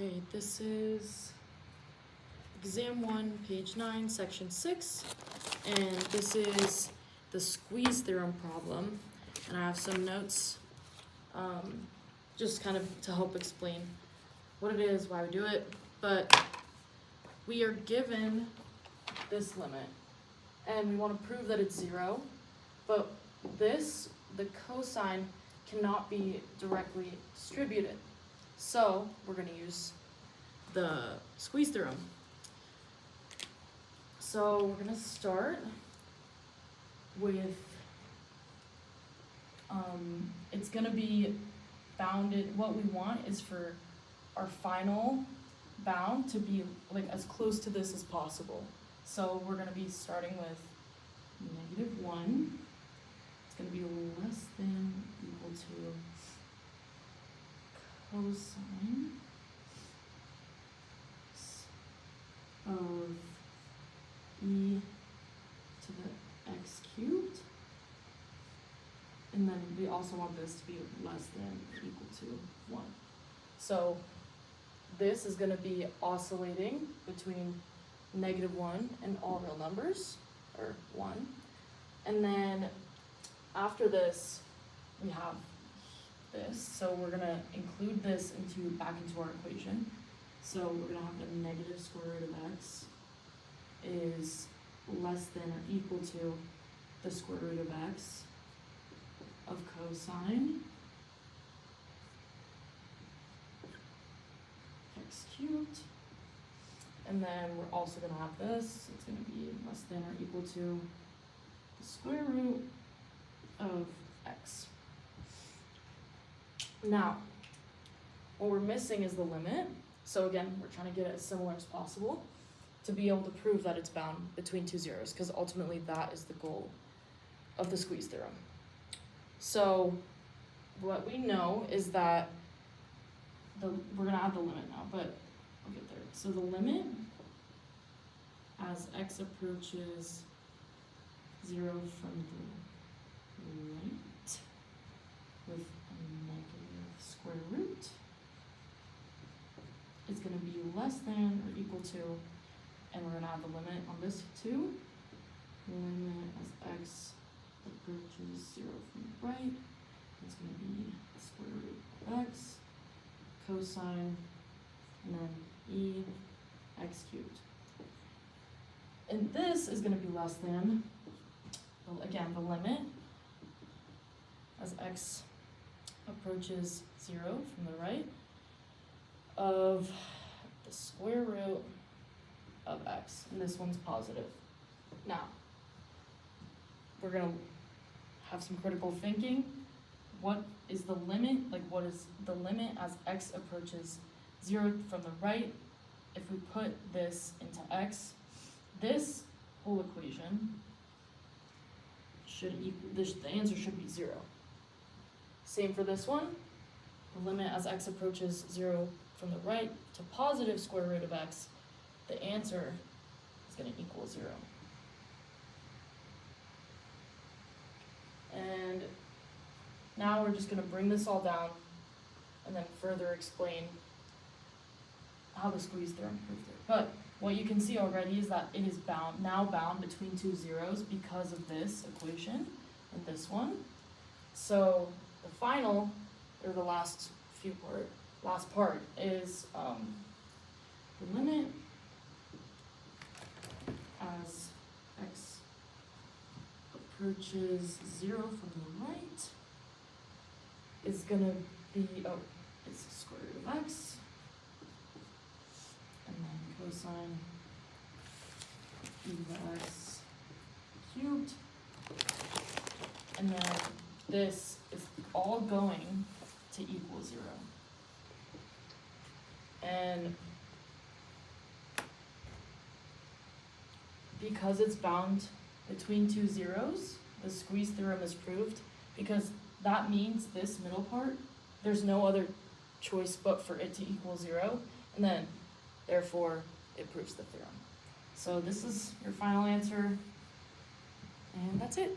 Okay, this is exam 1, page 9, section 6, and this is the squeeze theorem problem, and I have some notes just kind of to help explain what it is, why we do it, but we are given this limit, and we want to prove that it's 0, but the cosine cannot be directly distributed. So we're going to use the squeeze theorem. So we're going to start with, it's going to be bounded. What we want is for our final bound to be like as close to this as possible. So we're going to be starting with -1. It's going to be less than or equal to cosine of e to the x cubed, and then we also want this to be less than or equal to 1. So this is going to be oscillating between -1 and all real numbers, or 1, and then after this we have this, so we're going to include this back into our equation. So we're going to have the negative square root of x is less than or equal to the square root of x of cosine x cubed. And then we're also going to have this, it's going to be less than or equal to the square root of x. Now, what we're missing is the limit. So again, we're trying to get it as similar as possible to be able to prove that it's bound between two zeros, because ultimately that is the goal of the squeeze theorem. So what we know is that we're going to add the limit now, but I'll get there. So the limit as x approaches 0 from the right with a negative square root is going to be less than or equal to, and we're going to add the limit on this too. Limit as x approaches 0 from the right is going to be square root of x, cosine, and then e x cubed. And this is going to be less than, again, the limit as x approaches 0 from the right of the square root of x, and this one's positive. Now, we're going to have some critical thinking. What is the limit? Like, what is the limit as x approaches 0 from the right? If we put this into x, this whole equation should equal, the answer should be 0. Same for this one. The limit as x approaches 0 from the right to positive square root of x, the answer is going to equal 0. And now we're just going to bring this all down and then further explain how the squeeze theorem proves it. But what you can see already is that it is now bound between two zeros because of this equation and this one. So the final, or the last part is the limit as x approaches 0 from the right is going to be, it's the square root of x, and then cosine e to the x cubed, and then this is all going to equal 0. And because it's bound between two zeros, the squeeze theorem is proved, because that means this middle part, there's no other choice but for it to equal 0, and then therefore it proves the theorem. So this is your final answer, and that's it.